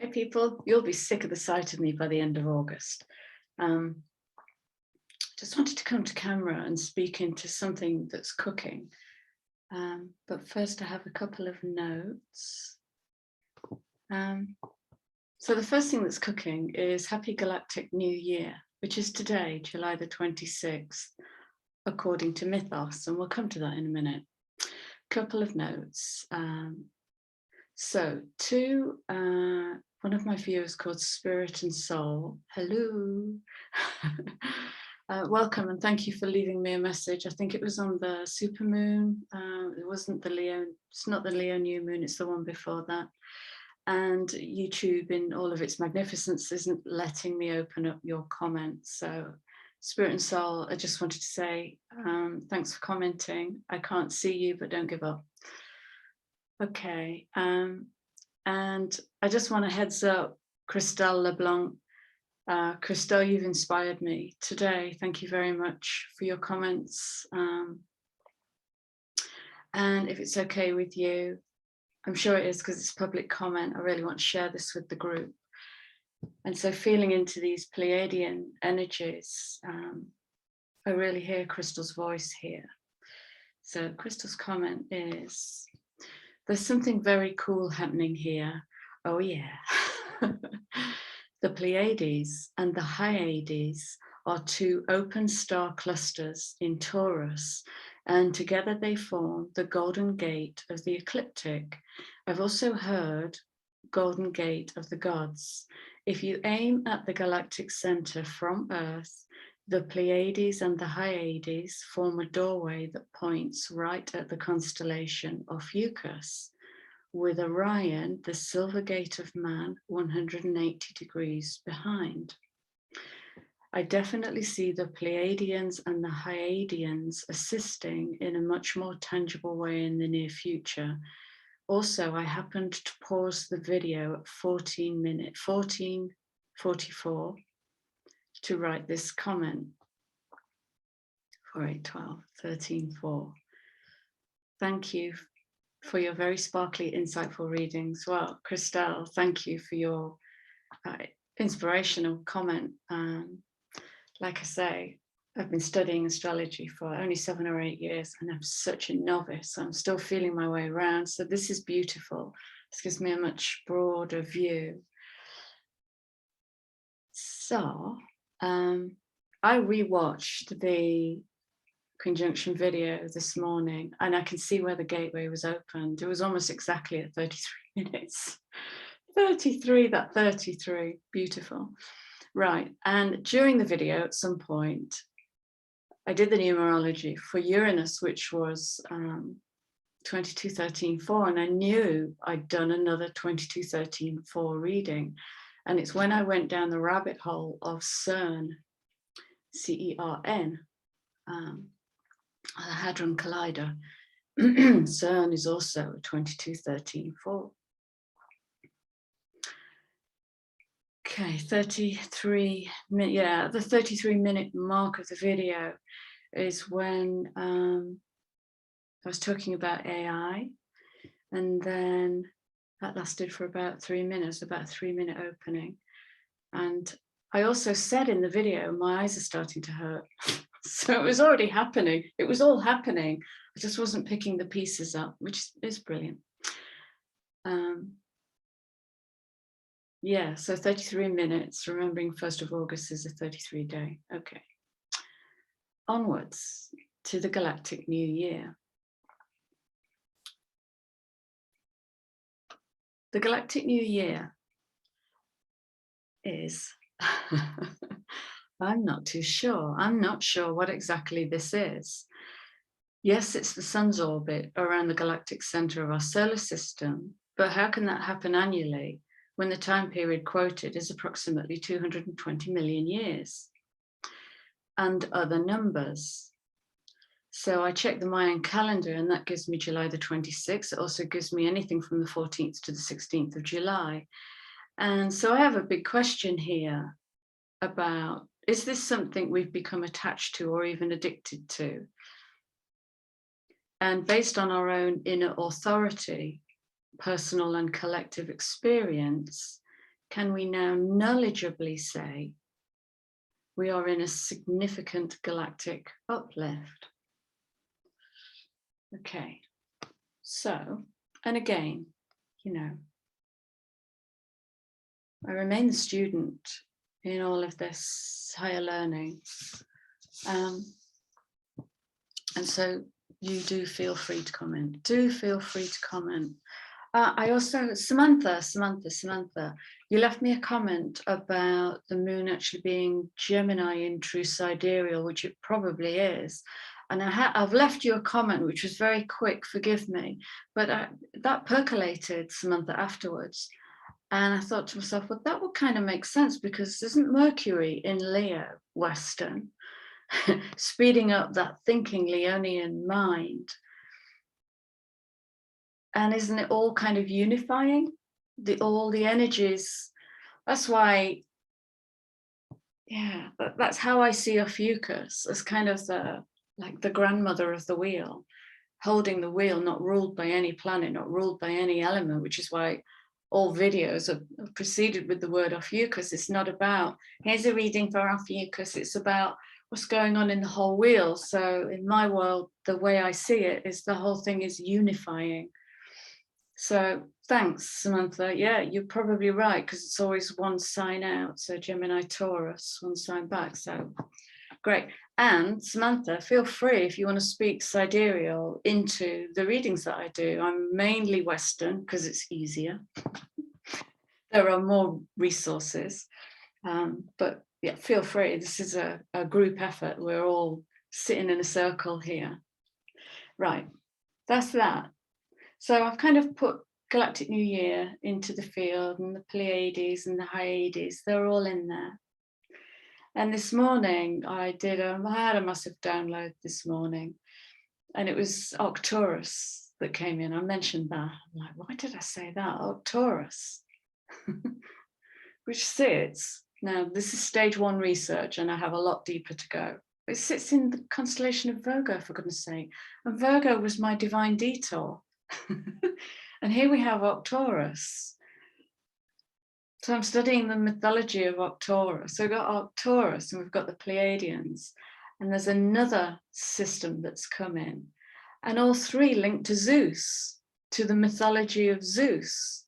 Hi people, you'll be sick of the sight of me by the end of August. Just wanted to come to camera and speak into something that's cooking. But first I have a couple of notes. So the first thing that's cooking is Happy Galactic New Year, which is today, July the 26th, according to Mythos, and we'll come to that in a minute. Couple of notes. So to one of my viewers called Spirit and Soul, hello, welcome and thank you for leaving me a message. I think it was on the supermoon. It wasn't the Leo, it's not the Leo new moon, it's the one before that. And YouTube in all of its magnificence isn't letting me open up your comments. So Spirit and Soul, I just wanted to say thanks for commenting. I can't see you, but don't give up. Okay, and I just want to heads up, Christelle LeBlanc. Christelle, you've inspired me today. Thank you very much for your comments. And if it's okay with you, I'm sure it is because it's a public comment, I really want to share this with the group. And so feeling into these Pleiadian energies, I really hear Crystal's voice here. So Crystal's comment is, there's something very cool happening here. Oh yeah. The Pleiades and the Hyades are two open star clusters in Taurus, and together they form the Golden Gate of the Ecliptic. I've also heard Golden Gate of the Gods. If you aim at the galactic center from Earth, the Pleiades and the Hyades form a doorway that points right at the constellation Ophiuchus, with Orion, the silver gate of man, 180 degrees behind. I definitely see the Pleiadians and the Hyadians assisting in a much more tangible way in the near future. Also, I happened to pause the video at 14:44 to write this comment. 4812 13:4. Thank you for your very sparkly, insightful readings. Well, Christelle, thank you for your inspirational comment. Like I say, I've been studying astrology for only 7 or 8 years and I'm such a novice. I'm still feeling my way around. So this is beautiful. This gives me a much broader view. So I rewatched the conjunction video this morning and I can see where the gateway was opened. It was almost exactly at 33 minutes. 33, beautiful. Right, and during the video at some point, I did the numerology for Uranus, which was 2213-4, and I knew I'd done another 2213-4 reading. And it's when I went down the rabbit hole of CERN, C-E-R-N, the Hadron Collider. CERN is also a 2213-4. Okay, 33 minutes, yeah, the 33-minute mark of the video is when I was talking about AI, and then that lasted for about 3 minutes, about a 3-minute opening. And I also said in the video, my eyes are starting to hurt. So it was already happening. It was all happening. I just wasn't picking the pieces up, which is brilliant. Yeah, so 33 minutes, remembering 1st of August is a 33 day. Okay. Onwards to the Galactic New Year. The Galactic New Year is, I'm not too sure. I'm not sure what exactly this is. Yes, it's the sun's orbit around the galactic center of our solar system, but how can that happen annually when the time period quoted is approximately 220 million years? And other numbers. So I checked the Mayan calendar and that gives me July the 26th. It also gives me anything from the 14th to the 16th of July. And so I have a big question here about, is this something we've become attached to or even addicted to? And based on our own inner authority, personal and collective experience, can we now knowledgeably say we are in a significant galactic uplift? Okay, so, and again, you know, I remain the student in all of this higher learning. And so you do feel free to comment. Do feel free to comment. I also, Samantha, you left me a comment about the moon actually being Gemini in true sidereal, which it probably is. And I've left you a comment, which was very quick, forgive me, but that percolated, Samantha, afterwards. And I thought to myself, well, that would kind of make sense, because isn't Mercury in Leo, Western, speeding up that thinking Leonian mind? And isn't it all kind of unifying all the energies? That's why, yeah, that's how I see Ophiuchus, as kind of like the grandmother of the wheel, holding the wheel, not ruled by any planet, not ruled by any element, which is why all videos are preceded with the word Ophiuchus. It's not about, here's a reading for Ophiuchus, it's about what's going on in the whole wheel. So in my world, the way I see it is the whole thing is unifying. So thanks, Samantha. Yeah, you're probably right, because it's always one sign out. So Gemini, Taurus, one sign back. So great. And Samantha, feel free if you want to speak sidereal into the readings that I do. I'm mainly Western because it's easier. There are more resources, but yeah, feel free. This is a group effort. We're all sitting in a circle here. Right, that's that. So I've kind of put Galactic New Year into the field, and the Pleiades and the Hyades, they're all in there. And this morning I had a massive download this morning, and it was Arcturus that came in. I mentioned that. I'm like, why did I say that? Arcturus, which sits, now this is stage 1 research and I have a lot deeper to go. It sits in the constellation of Virgo, for goodness sake. And Virgo was my divine detour. And here we have Arcturus. So I'm studying the mythology of Arcturus. So we've got Arcturus and we've got the Pleiadians, and there's another system that's come in, and all three linked to Zeus, to the mythology of Zeus,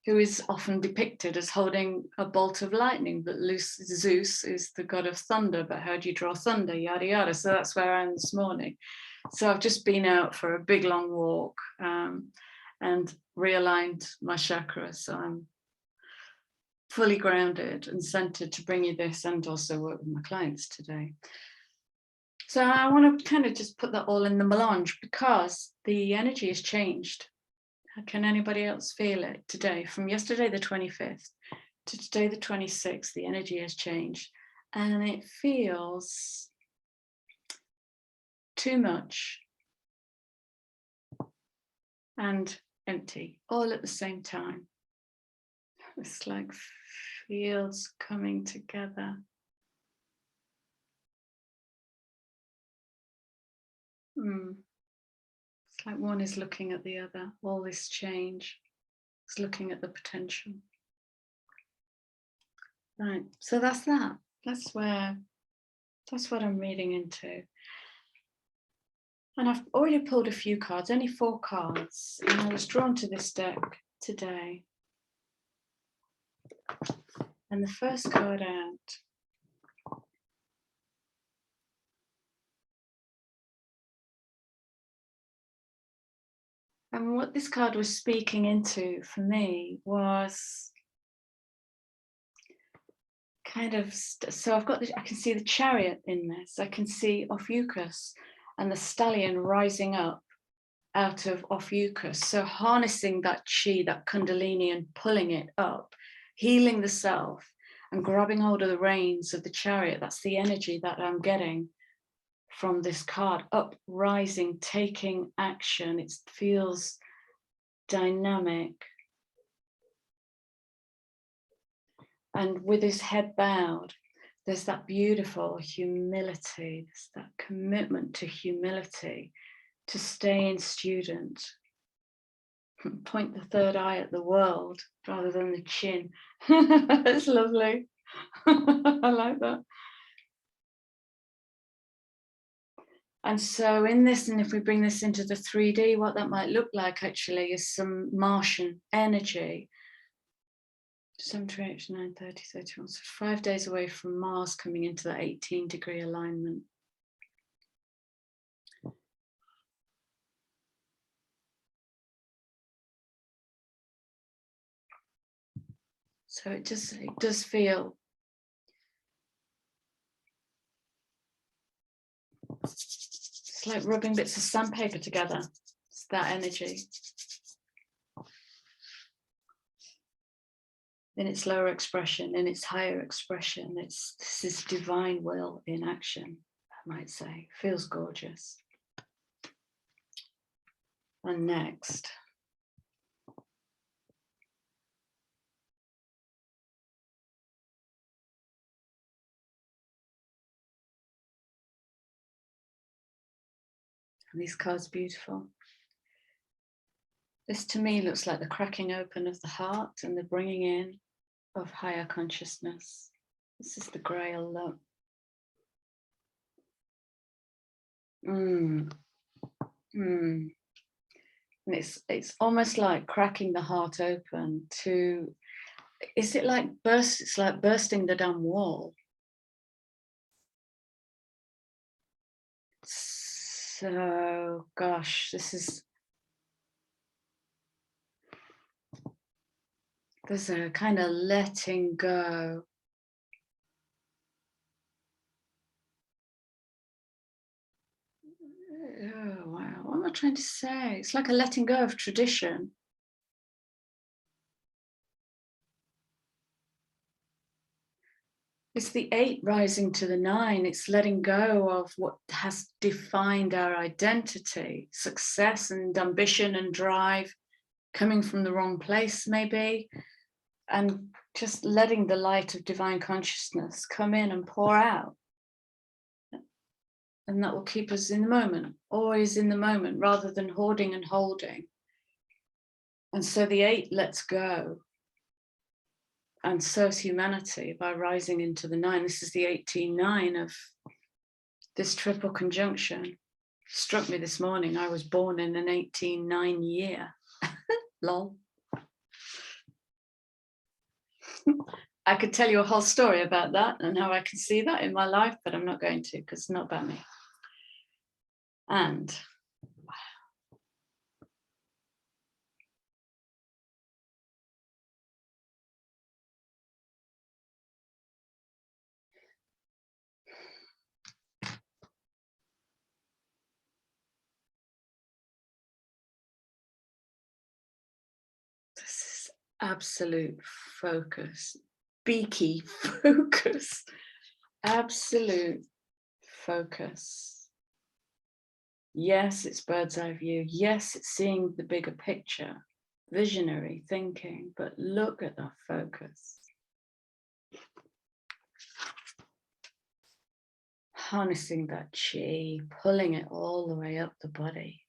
who is often depicted as holding a bolt of lightning, but Zeus is the god of thunder, but how do you draw thunder, yada yada. So that's where I am this morning. So I've just been out for a big long walk and realigned my chakras. So I'm fully grounded and centered to bring you this, and also work with my clients today. So I want to kind of just put that all in the melange, because the energy has changed. Can anybody else feel it today? From yesterday, the 25th, to today, the 26th, the energy has changed. And it feels too much and empty, all at the same time. It's like fields coming together. It's like one is looking at the other. All this change is looking at the potential. Right, so that's that. That's what I'm reading into. And I've already pulled a few cards, only 4 cards, and I was drawn to this deck today. And the first card out and what this card was speaking into for me was kind of, so I've got this, I can see the chariot in this, I can see Ophiuchus and the stallion rising up out of Ophiuchus. So harnessing that chi, that kundalini, and pulling it up, healing the self and grabbing hold of the reins of the chariot. That's the energy that I'm getting from this card. Up, rising, taking action. It feels dynamic. And with his head bowed, there's that beautiful humility, there's that commitment to humility, to stay in student. Point the third eye at the world rather than the chin. That's lovely. I like that. And so in this, and if we bring this into the 3D, what that might look like actually is some Martian energy. 7, 8, 9, 30, 31, so 5 days away from Mars coming into that 18-degree alignment. So it does feel it's like rubbing bits of sandpaper together. It's that energy. In its lower expression, in its higher expression, this is divine will in action, I might say. Feels gorgeous. And next. And these cards are beautiful. This to me looks like the cracking open of the heart and the bringing in of higher consciousness. This is the Grail look. And it's almost like cracking the heart open to, is it like it's like bursting the damn wall. So, gosh, this is, there's a kind of letting go. Oh, wow, what am I trying to say? It's like a letting go of tradition. It's the 8 rising to the 9. It's letting go of what has defined our identity, success and ambition and drive, coming from the wrong place maybe, and just letting the light of divine consciousness come in and pour out. And that will keep us in the moment, always in the moment, rather than hoarding and holding. And so the 8 lets go and serves humanity by rising into the 9. This is the 18-9 of this triple conjunction. Struck me this morning, I was born in an 18-9 year. Lol. I could tell you a whole story about that and how I can see that in my life, but I'm not going to because it's not about me. And this is absolute focus, beaky focus, absolute focus. Yes, it's bird's eye view. Yes, it's seeing the bigger picture, visionary thinking, but look at that focus. Harnessing that chi, pulling it all the way up the body.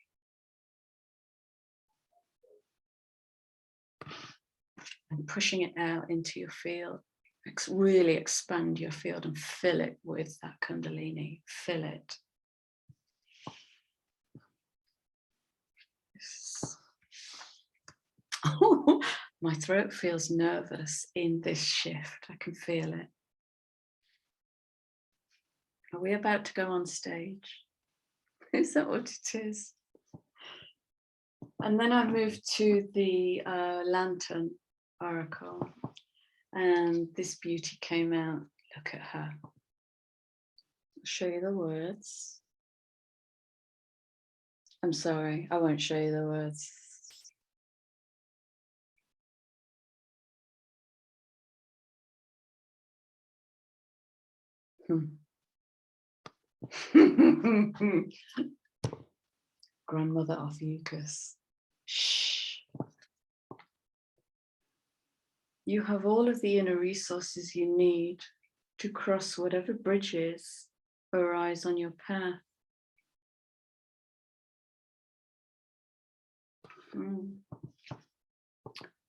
And pushing it out into your field. Really expand your field and fill it with that Kundalini. Fill it. Oh, my throat feels nervous in this shift. I can feel it. Are we about to go on stage? Is that what it is? And then I moved to the Lantern Oracle, and this beauty came out. Look at her. I'll show you the words. I'm sorry, I won't show you the words. Grandmother Ophiuchus. Shh. You have all of the inner resources you need to cross whatever bridges arise on your path.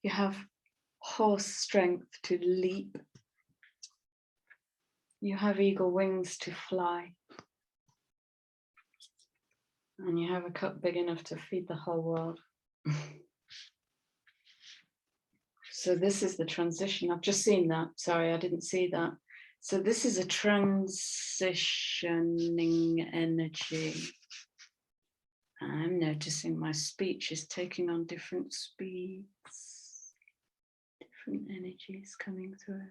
You have horse strength to leap. You have eagle wings to fly. And you have a cup big enough to feed the whole world. So this is the transition. I've just seen that. Sorry, I didn't see that. So this is a transitioning energy. I'm noticing my speech is taking on different speeds, different energies coming through.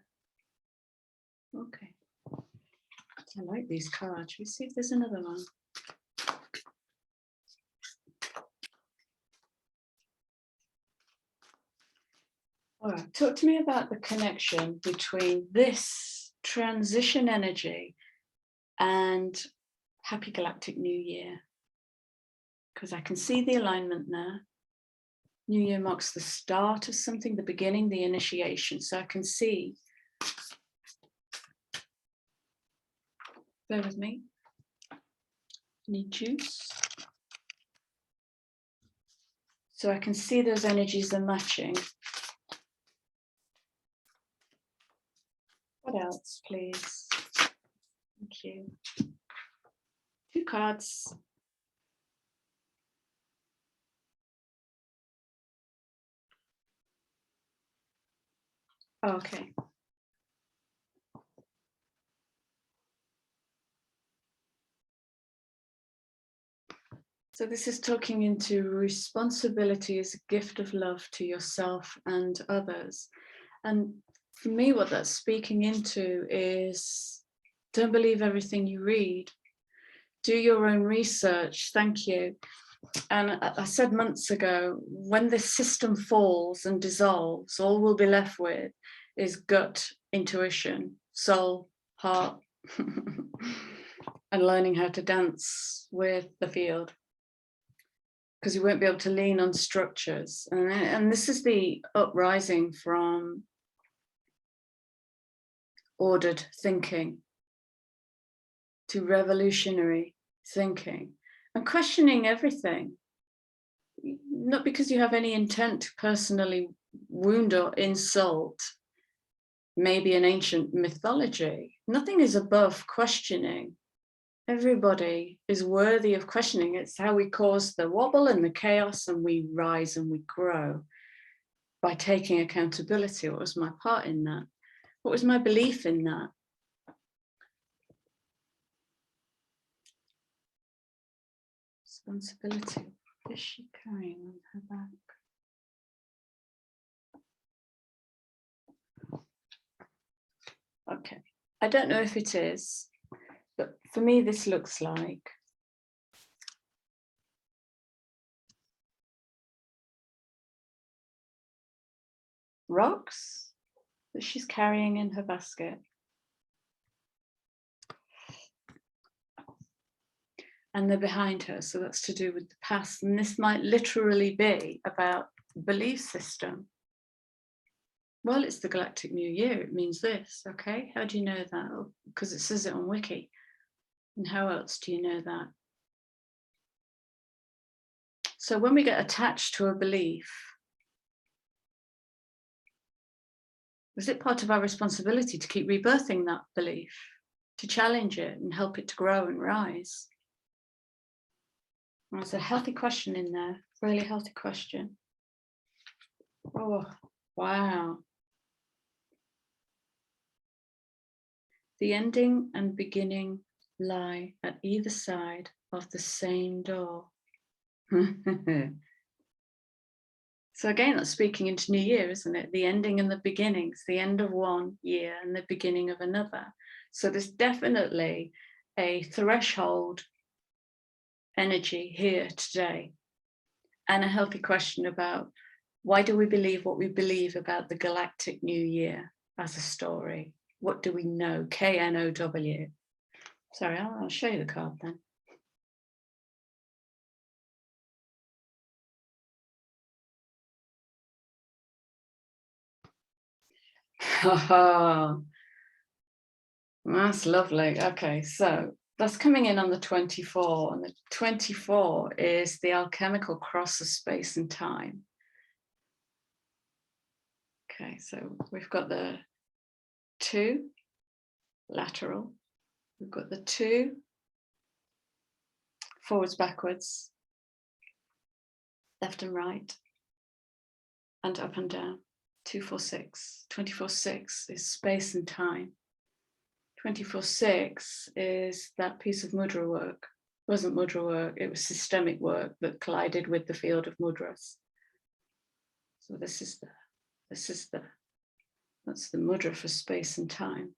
Okay. I like these cards. Let's see if there's another one. All right, talk to me about the connection between this transition energy and Happy Galactic New Year. Because I can see the alignment there. New Year marks the start of something, the beginning, the initiation. So I can see, bear with me, need juice. So I can see those energies are matching. What else, please? Thank you. 2 cards. Okay. So this is talking into responsibility as a gift of love to yourself and others. And for me, what that's speaking into is don't believe everything you read. Do your own research. Thank you. And I said months ago, when this system falls and dissolves, all we'll be left with is gut, intuition, soul, heart, and learning how to dance with the field. Because you won't be able to lean on structures. And this is the uprising from ordered thinking to revolutionary thinking and questioning everything. Not because you have any intent to personally wound or insult maybe an ancient mythology. Nothing is above questioning. Everybody is worthy of questioning. It's how we cause the wobble and the chaos, and we rise and we grow by taking accountability. What was my part in that? What was my belief in that? Responsibility. What is she carrying on her back? Okay, I don't know if it is, but for me, this looks like rocks that she's carrying in her basket. And they're behind her, so that's to do with the past. And this might literally be about belief system. Well, it's the Galactic New Year, it means this, okay? How do you know that? Oh, because it says it on Wiki. And how else do you know that? So when we get attached to a belief, is it part of our responsibility to keep rebirthing that belief, to challenge it and help it to grow and rise? Well, it's a healthy question in there, really healthy question. Oh, wow. The ending and beginning lie at either side of the same door. So again, that's speaking into New Year, isn't it? The ending and the beginnings, the end of one year and the beginning of another. So there's definitely a threshold energy here today, and a healthy question about why do we believe what we believe about the Galactic New Year as a story? What do we know? K-N-O-W. Sorry, I'll show you the card then. Oh, that's lovely. Okay, so that's coming in on the 24, and the 24 is the alchemical cross of space and time. Okay, so we've got the 2 lateral, we've got the 2 forwards, backwards, left and right, and up and down. 2, 4, 6. 24, 6 is space and time. 24, 6 is that piece of mudra work. It wasn't mudra work, it was systemic work that collided with the field of mudras. So this is that's the mudra for space and time.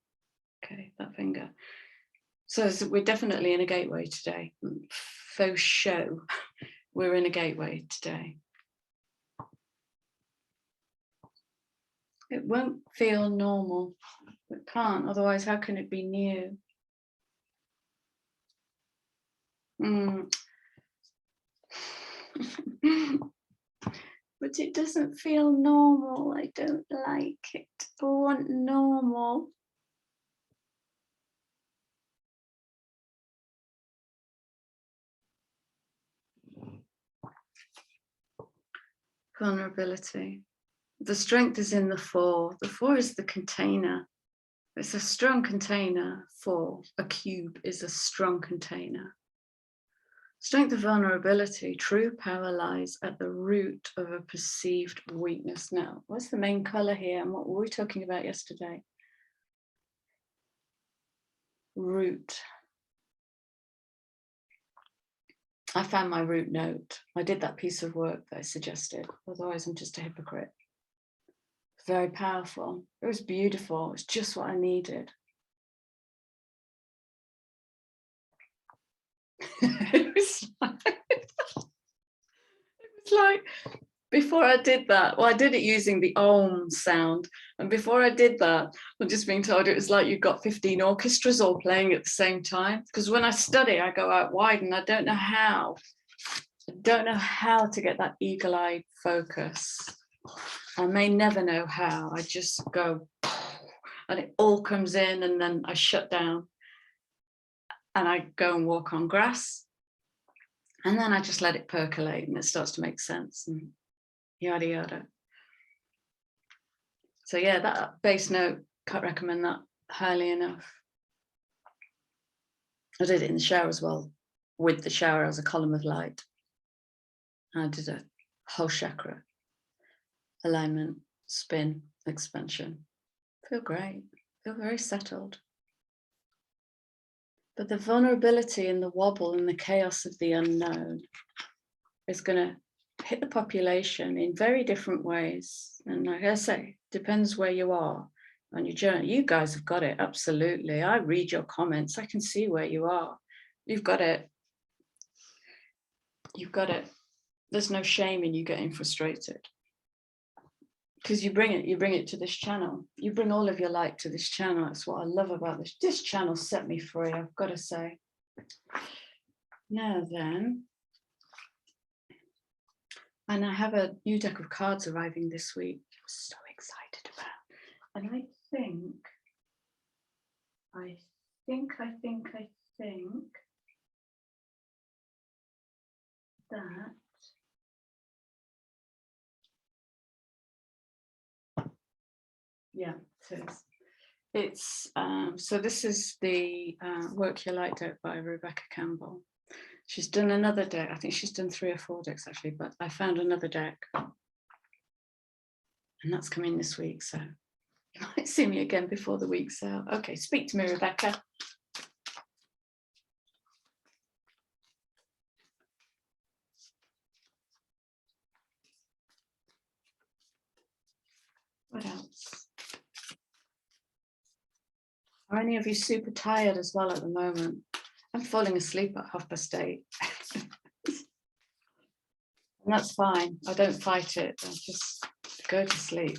Okay, that finger. So we're definitely in a gateway today. Faux show, we're in a gateway today. It won't feel normal. It can't, otherwise how can it be new? But it doesn't feel normal. I don't like it. I want normal. Vulnerability. The strength is in the 4. The 4 is the container. It's a strong container. 4, a cube, is a strong container. Strength of vulnerability, true power lies at the root of a perceived weakness. Now, what's the main color here and what were we talking about yesterday? Root. I found my root note. I did that piece of work that I suggested, otherwise I'm just a hypocrite. Very powerful. It was beautiful. It's just what I needed. It was like, before I did that, well, I did it using the Om sound. And before I did that, I'm just being told it was like you've got 15 orchestras all playing at the same time. Because when I study, I go out wide and I don't know how. I don't know how to get that eagle-eyed focus. I may never know how. I just go and it all comes in and then I shut down and I go and walk on grass. And then I just let it percolate and it starts to make sense and yada, yada. So yeah, that bass note, can't recommend that highly enough. I did it in the shower as well, with the shower as a column of light. I did a whole chakra, alignment, spin, expansion. Feel great, feel very settled. But the vulnerability and the wobble and the chaos of the unknown is going to hit the population in very different ways. And like I say, depends where you are on your journey. You guys have got it, absolutely. I read your comments, I can see where you are. You've got it. You've got it. There's no shame in you getting frustrated. Because you bring it to this channel. You bring all of your light to this channel. That's what I love about this. This channel set me free, I've got to say. Now then, and I have a new deck of cards arriving this week. I'm so excited about. And I think that yeah, it is. It's so this is the Work Your Light deck by Rebecca Campbell. She's done another deck. I think she's done 3 or 4 decks actually, but I found another deck and that's coming this week. So you might see me again before the week's out. Okay, speak to me, Rebecca. What else? Are any of you super tired as well at the moment? I'm falling asleep at 8:30. And that's fine. I don't fight it. I just go to sleep.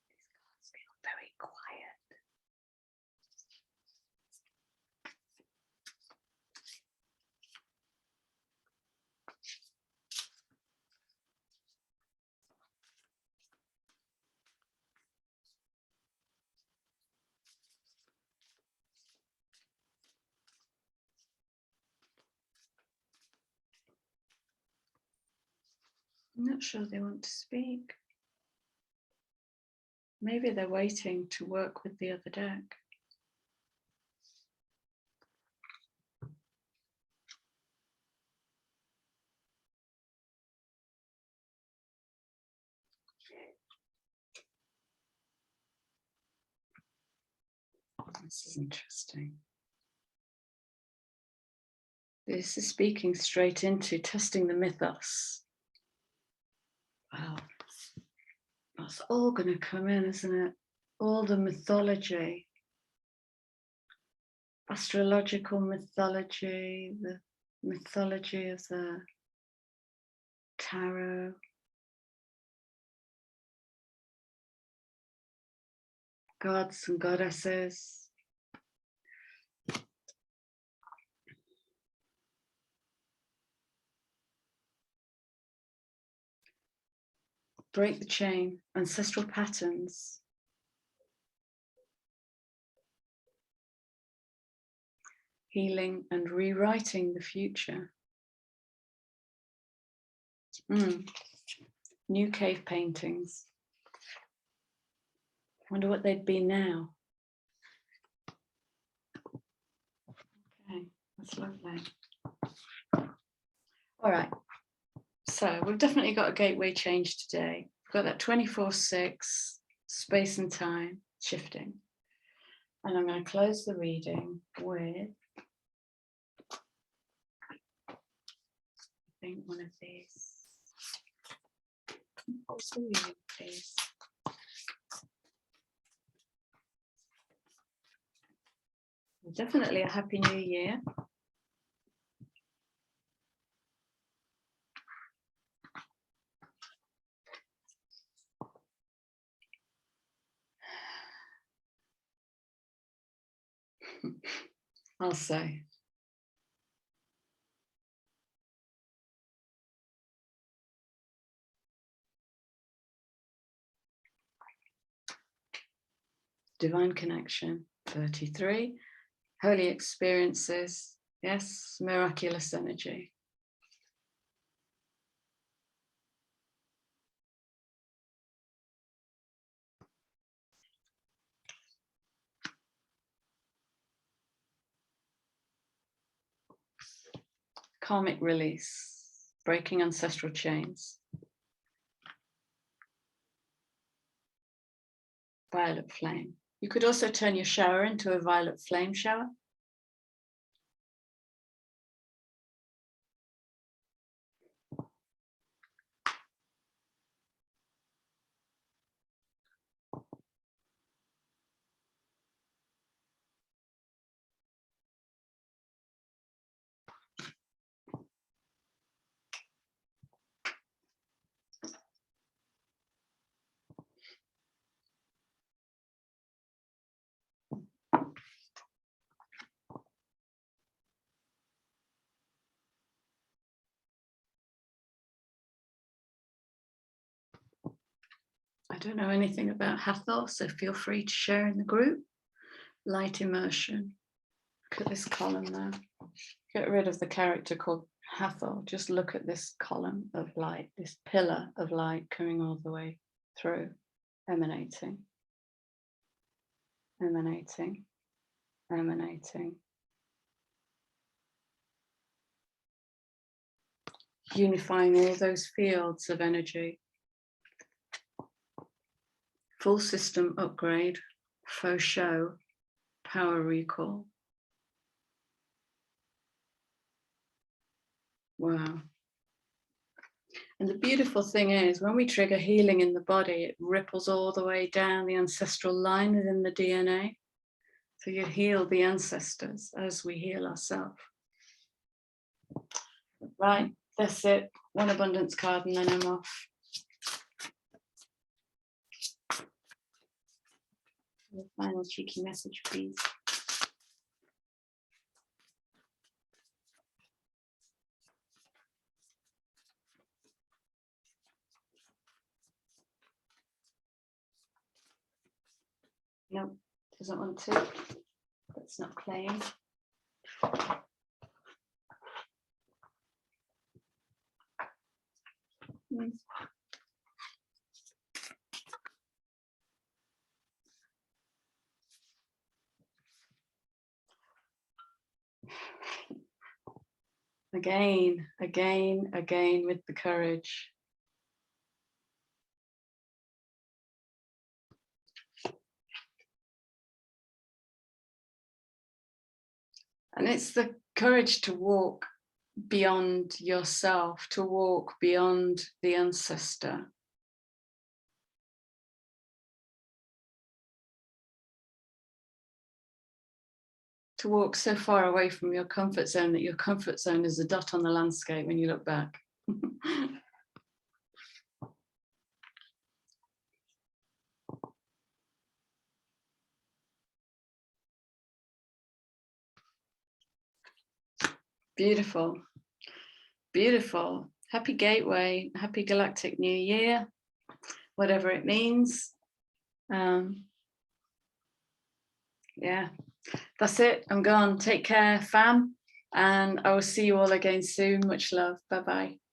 These cards feel very quiet. I'm not sure they want to speak. Maybe they're waiting to work with the other deck. This is interesting. This is speaking straight into testing the mythos. Wow. That's all going to come in, isn't it? All the mythology, astrological mythology, the mythology of the tarot, gods and goddesses. Break the chain, ancestral patterns. Healing and rewriting the future. New cave paintings. Wonder what they'd be now. Okay, that's lovely. All right, so we've definitely got a gateway change today. We've got that 24/6 space and time shifting. And I'm going to close the reading with, I think, one of these. What's the reading, please? Definitely a happy new year. I'll say. Divine connection, 33. Holy experiences, yes, miraculous energy. Karmic release, breaking ancestral chains. Violet flame. You could also turn your shower into a violet flame shower. I don't know anything about Hathor, so feel free to share in the group. Light immersion. Look at this column now. Get rid of the character called Hathor. Just look at this column of light, this pillar of light coming all the way through, emanating, emanating, emanating. Unifying all those fields of energy. Full system upgrade, faux show, power recall. Wow. And the beautiful thing is when we trigger healing in the body, it ripples all the way down the ancestral line within the DNA. So you heal the ancestors as we heal ourselves. Right, that's it. One abundance card and then I'm off. The final cheeky message, please. No, doesn't want to. That's not playing. Again, again, again with the courage. And it's the courage to walk beyond yourself, to walk beyond the ancestor. To walk so far away from your comfort zone that your comfort zone is a dot on the landscape when you look back. Beautiful, beautiful. Happy Gateway, happy Galactic New Year, whatever it means. Yeah, that's it. I'm gone. Take care, fam. And I will see you all again soon. Much love. Bye-bye.